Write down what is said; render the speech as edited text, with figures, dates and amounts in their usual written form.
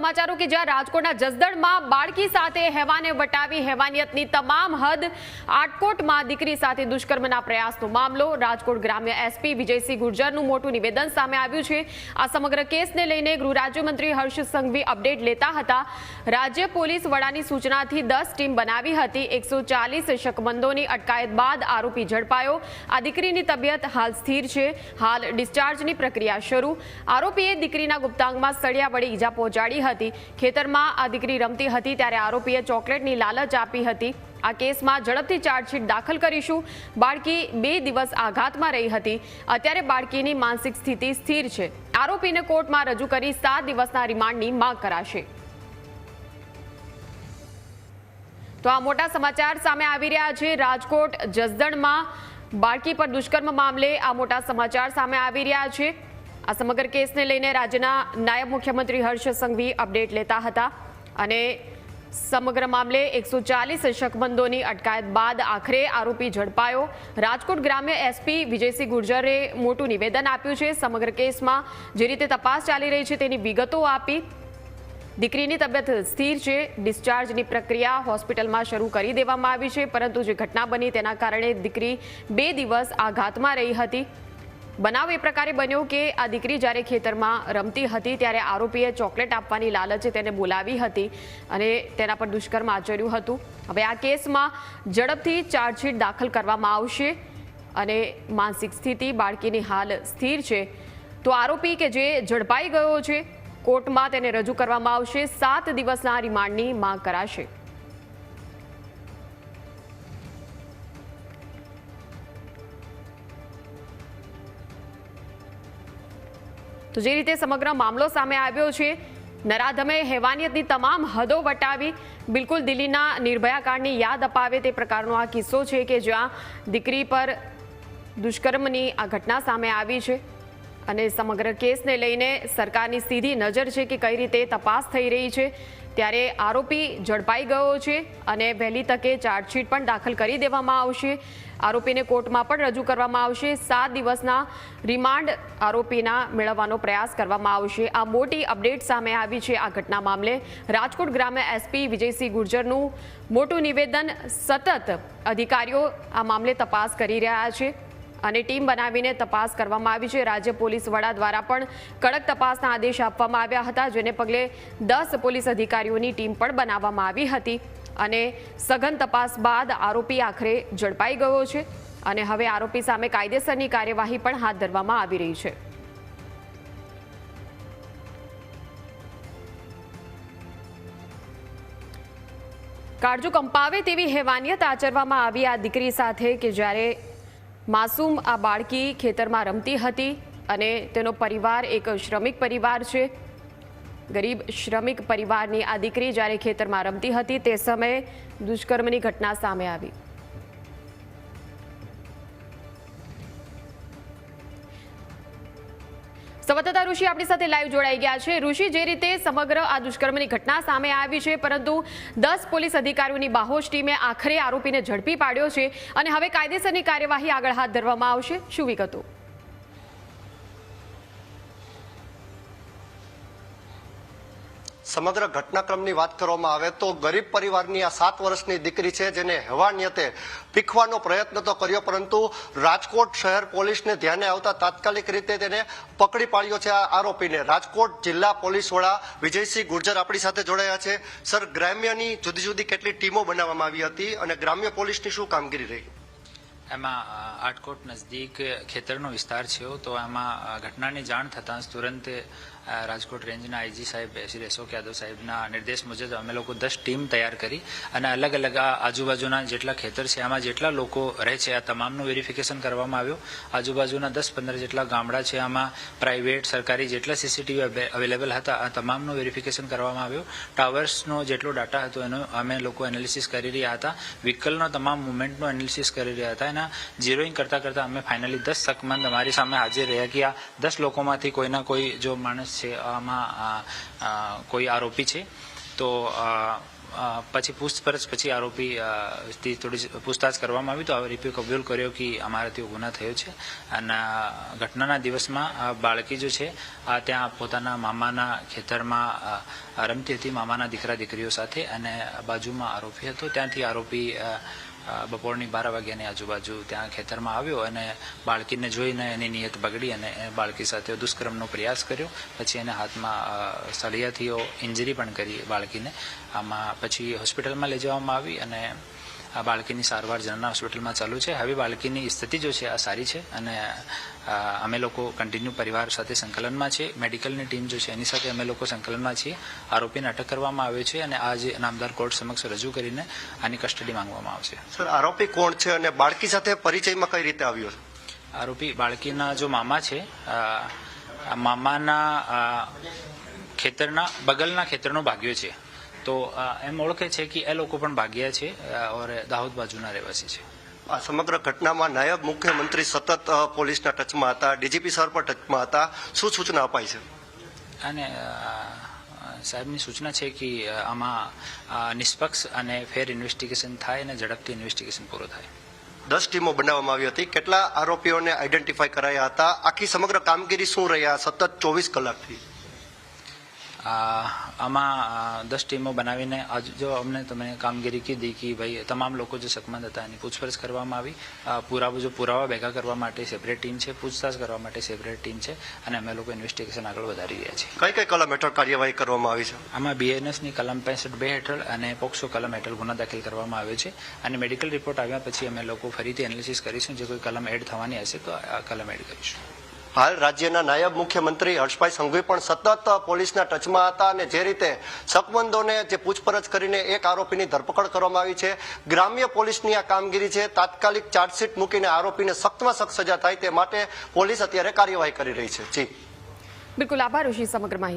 સમાચારો કે જ્યાં રાજકોટના જસદણમાં બાળકી સાથે હેવાને વટાવી હેવાનિયતની તમામ હદ, આટકોટમાં દીકરી સાથે દુષ્કર્મના પ્રયાસનો મામલો, રાજકોટ ગ્રામ્ય એસપી વિજયસિંહ ગુર્જરનું મોટું નિવેદન સામે આવ્યું છે। આ સમગ્ર કેસને લઈને ગૃહ રાજ્યમંત્રી હર્ષ સંઘવી અપડેટ લેતા હતા। રાજ્ય પોલીસ વડાની સૂચનાથી 10 ટીમ બનાવી હતી। 140 શકમંદોની અટકાયત બાદ આરોપી ઝડપાયો। આ દીકરીની તબિયત હાલ સ્થિર છે। હાલ ડિસ્ચાર્જની પ્રક્રિયા શરૂ। આરોપીએ દીકરીના ગુપ્તાંગમાં સળિયા વડે ઈજા પહોંચાડી હતી। ખેતરમાં આ દીકરી રમતી હતી ત્યારે આરોપીએ ચોકલેટની લાલચ આપી હતી। આ કેસમાં ઝડપથી ચાર્જશીટ દાખલ કરીશું। બાળકી 2 દિવસ આઘાતમાં રહી હતી। અત્યારે બાળકીની માનસિક સ્થિતિ સ્થિર છે। આરોપીને કોર્ટમાં રજૂ કરી 7 દિવસના રિમાન્ડની માંગ કરાશે। તો આ મોટા સમાચાર સામે આવી રહ્યા છે। રાજકોટ જસદણમાં બાળકી પર દુષ્કર્મ મામલે આ મોટા સમાચાર સામે આવી રહ્યા છે। આ સમગ્ર કેસને લઈને રાજ્યના નાયબ મુખ્યમંત્રી હર્ષ સંઘવી અપડેટ લેતા હતા અને સમગ્ર મામલે 140 શકમંદોની અટકાયત બાદ આખરે આરોપી ઝડપાયો। રાજકોટ ગ્રામ્ય એસપી વિજયસિંહ ગુર્જરે મોટું નિવેદન આપ્યું છે। સમગ્ર કેસમાં જે રીતે તપાસ ચાલી રહી છે તેની વિગતો આપી। દીકરીની તબિયત સ્થિર છે। ડિસ્ચાર્જની પ્રક્રિયા હોસ્પિટલમાં શરૂ કરી દેવામાં આવી છે, પરંતુ જે ઘટના બની તેના કારણે દીકરી 2 દિવસ આઘાતમાં રહી હતી। બનાવ એ પ્રકારે બન્યો કે આ દીકરી જ્યારે ખેતરમાં રમતી હતી ત્યારે આરોપીએ ચોકલેટ આપવાની લાલચે તેને બોલાવી હતી અને તેના પર દુષ્કર્મ આચર્યું હતું। હવે આ કેસમાં ઝડપથી ચાર્જશીટ દાખલ કરવામાં આવશે અને માનસિક સ્થિતિ બાળકીની હાલ સ્થિર છે। તો આરોપી કે જે ઝડપાઈ ગયો છે કોર્ટમાં તેને રજૂ કરવામાં આવશે। 7 દિવસના રિમાન્ડની માંગ કરાશે। તો જે રીતે સમગ્ર મામલો સામે આવ્યો છે, નરાધમે હેવાનિયતની તમામ હદો વટાવી બિલકુલ દિલ્હીના નિર્ભયા કાંડની યાદ અપાવે તે પ્રકારનો આ કિસ્સો છે કે જ્યાં દીકરી પર દુષ્કર્મની આ ઘટના સામે આવી છે અને સમગ્ર કેસને લઈને સરકારની સીધી નજર છે કે કઈ રીતે તપાસ થઈ રહી છે। ત્યારે આરોપી ઝડપાઈ ગયો છે અને વહેલી તકે ચાર્જશીટ પણ દાખલ કરી દેવામાં આવશે। આરોપીને કોર્ટમાં પણ રજૂ કરવામાં આવશે। 7 દિવસના રિમાન્ડ આરોપીના મેળવવાનો પ્રયાસ કરવામાં આવશે। આ મોટી અપડેટ સામે આવી છે આ ઘટના મામલે। રાજકોટ ગ્રામ્ય એસપી વિજયસિંહ ગુર્જરનું મોટું નિવેદન। સતત અધિકારીઓ આ મામલે તપાસ કરી રહ્યા છે અને ટીમ બનાવીને તપાસ કરવામાં આવી છે। રાજ્ય પોલીસ વડા દ્વારા પણ કડક તપાસના આદેશ આપવામાં આવ્યા હતા, જેને પગલે 10 પોલીસ અધિકારીઓની ટીમ પણ બનાવવામાં આવી હતી અને સઘન તપાસ બાદ આરોપી આખરે ઝડપાઈ ગયો છે અને હવે આરોપી સામે કાયદેસરની કાર્યવાહી પણ હાથ ધરવામાં આવી રહી છે। કાળજુ કંપાવે તેવી હેવાનિયત આચરવામાં આવી આ દીકરી સાથે કે જ્યારે માસૂમ આ બાળકી ખેતરમાં રમતી હતી અને તેનો પરિવાર એક શ્રમિક પરિવાર છે। ગરીબ શ્રમિક પરિવારની આ દીકરી જ્યારે ખેતરમાં રમતી હતી તે સમયે દુષ્કર્મની ઘટના સામે આવી। સંવાદદાતા ઋષિ આપણી સાથે લાઈવ જોડાઈ ગયા છે। ઋષિ, જે રીતે સમગ્ર આ દુષ્કર્મની ઘટના સામે આવી છે, પરંતુ 10 પોલીસ અધિકારીઓની બાહોશ ટીમે આખરે આરોપીને ઝડપી પાડ્યો છે અને હવે કાયદેસરની કાર્યવાહી આગળ હાથ ધરવામાં આવશે, શું વિગતો? સમગ્ર ઘટનાક્રમની વાત કરવામાં આવે તો ગરીબ પરિવારની આ 7 વર્ષની દીકરી છે જેને હેવાનિયતે પીખવાનો પ્રયત્ન તો કર્યો, પરંતુ રાજકોટ શહેર પોલીસને ધ્યાને આવતા તાત્કાલિક રીતે તેને પકડી પાડ્યો છે આ આરોપીને। રાજકોટ જિલ્લા પોલીસ વડા વિજયસિંહ ગુર્જર આપણી સાથે જોડાયા છે। સર, ગ્રામ્યની જુદી જુદી કેટલી ટીમો બનાવવામાં આવી હતી અને ગ્રામ્ય પોલીસની શું કામગીરી રહી? એમાં આટકોટ નજદીક ખેતરનો વિસ્તાર છે, તો એમાં ઘટનાની જાણ થતાં તુરંત રાજકોટ રેન્જના આઈજી સાહેબ શ્રી અશોક યાદવ સાહેબના નિર્દેશ મુજબ અમે લોકો 10 ટીમ તૈયાર કરી અને અલગ અલગ આજુબાજુના જેટલા ખેતર છે આમાં જેટલા લોકો રહે છે આ તમામનું વેરિફિકેશન કરવામાં આવ્યું। આજુબાજુના 10-15 જેટલા ગામડા છે, આમાં પ્રાઇવેટ સરકારી જેટલા સીસીટીવી અવેલેબલ હતા આ તમામનું વેરિફિકેશન કરવામાં આવ્યું। ટાવર્સનો જેટલો ડાટા હતો એનો અમે લોકો એનાલિસિસ કરી રહ્યા હતા। વ્હીકલનો તમામ મુવમેન્ટનું એનાલિસિસ કરી રહ્યા હતા। એના ઝીરોઈંગ કરતાં અમે ફાઇનલી 10 શકમંદ અમારી સામે હાજર રહ્યા કે આ 10 લોકોમાંથી કોઈના કોઈ જો માણસ છે આમાં કોઈ આરોપી છે। તો પછી પૂછપરછ પછી આરોપી થી થોડી પૂછતાછ કરવામાં આવી તો આરોપીએ કબૂલ કર્યો કે અમારાથી ગુના થયો છે અને ઘટનાના દિવસમાં બાળકી જો છે ત્યાં પોતાના મામાના ખેતરમાં રમતી હતી મામાના દીકરા દીકરીઓ સાથે અને બાજુમાં આરોપી હતો. ત્યાંથી આરોપી બપોરની 12 વાગ્યાની આજુબાજુ ત્યાં ખેતરમાં આવ્યો અને બાળકીને જોઈને એની નિયત બગડી અને બાળકી સાથે દુષ્કર્મનો પ્રયાસ કર્યો. પછી એને હાથમાં સળિયાથી ઇન્જરી પણ કરી બાળકીને. આમાં પછી હોસ્પિટલમાં લઈ જવામાં આવી અને આ બાળકીની સારવાર જનરલ હોસ્પિટલમાં ચાલુ છે. હવે બાળકીની સ્થિતિ જો છે આ સારી છે અને અમે લોકો કન્ટિન્યુ પરિવાર સાથે સંકલનમાં છે. મેડિકલની ટીમ જો છે એની સાથે અમે લોકો સંકલનમાં છીએ. આરોપીને અટક કરવામાં આવ્યો છે અને આજે નામદાર કોર્ટ સમક્ષ રજૂ કરીને આની કસ્ટડી માંગવામાં આવશે. સર, આરોપી કોણ છે અને બાળકી સાથે પરિચયમાં કઈ રીતે આવ્યો છે? આરોપી બાળકીના જો મામા છે, મામાના ખેતરના બગલના ખેતરનો ભાગ્યો છે તો એમ ઓળખે છે કે એ લોકો પણ ભાગ્યા છે ઓર દાહોદ બાજુના રહેવાસી છે. આ સમગ્ર ઘટનામાં નાયબ મુખ્યમંત્રી સતત પોલીસના ટચમાં હતા, ડીજીપી સર પણ ટચમાં હતા. શું સૂચના અપાઈ છે? અને સાહેબની સૂચના છે કે આમાં નિષ્પક્ષ અને ફેર ઇન્વેસ્ટિગેશન થાય અને ઝડપથી ઇન્વેસ્ટિગેશન પૂરો થાય. 10 ટીમો બનાવવામાં આવી હતી. કેટલા આરોપીઓને આઈડેન્ટિફાઈ કરાયા હતા? આખી સમગ્ર કામગીરી શું રહ્યા સતત 24 કલાકથી? આમાં 10 ટીમો બનાવીને આજ જો અમને તમે કામગીરી કીધી કે ભાઈ તમામ લોકો જે શકમંદ હતા એની પૂછપરછ કરવામાં આવી. પુરાવા ભેગા કરવા માટે સેપરેટ ટીમ છે, પૂછતાછ કરવા માટે સેપરેટ ટીમ છે અને અમે લોકો ઇન્વેસ્ટિગેશન આગળ વધારી રહ્યા છીએ. કઈ કઈ કલમ હેઠળ કાર્યવાહી કરવામાં આવી છે? આમાં BNSની કલમ 65(2) હેઠળ અને પોક્સો કલમ હેઠળ ગુનો દાખલ કરવામાં આવ્યો છે અને મેડિકલ રિપોર્ટ આવ્યા પછી અમે લોકો ફરીથી એનાલિસિસ કરીશું. જે કોઈ કલમ એડ થવાની હશે તો આ કલમ એડ કરીશું. હાલ રાજ્યના નાયબ મુખ્યમંત્રી હર્ષભાઈ સંઘવી પણ સતત પોલીસના ટચમાં હતા અને જે રીતે શકમંદોને જે પૂછપરછ કરીને એક આરોપીની ધરપકડ કરવામાં આવી છે, ગ્રામ્ય પોલીસની આ કામગીરી છે. તાત્કાલિક ચાર્જશીટ મૂકીને આરોપીને સખ્તમાં સખ્ત સજા થાય તે માટે પોલીસ અત્યારે કાર્યવાહી કરી રહી છે. જી બિલકુલ, આભાર ઋષિ સમગ્ર માહિતી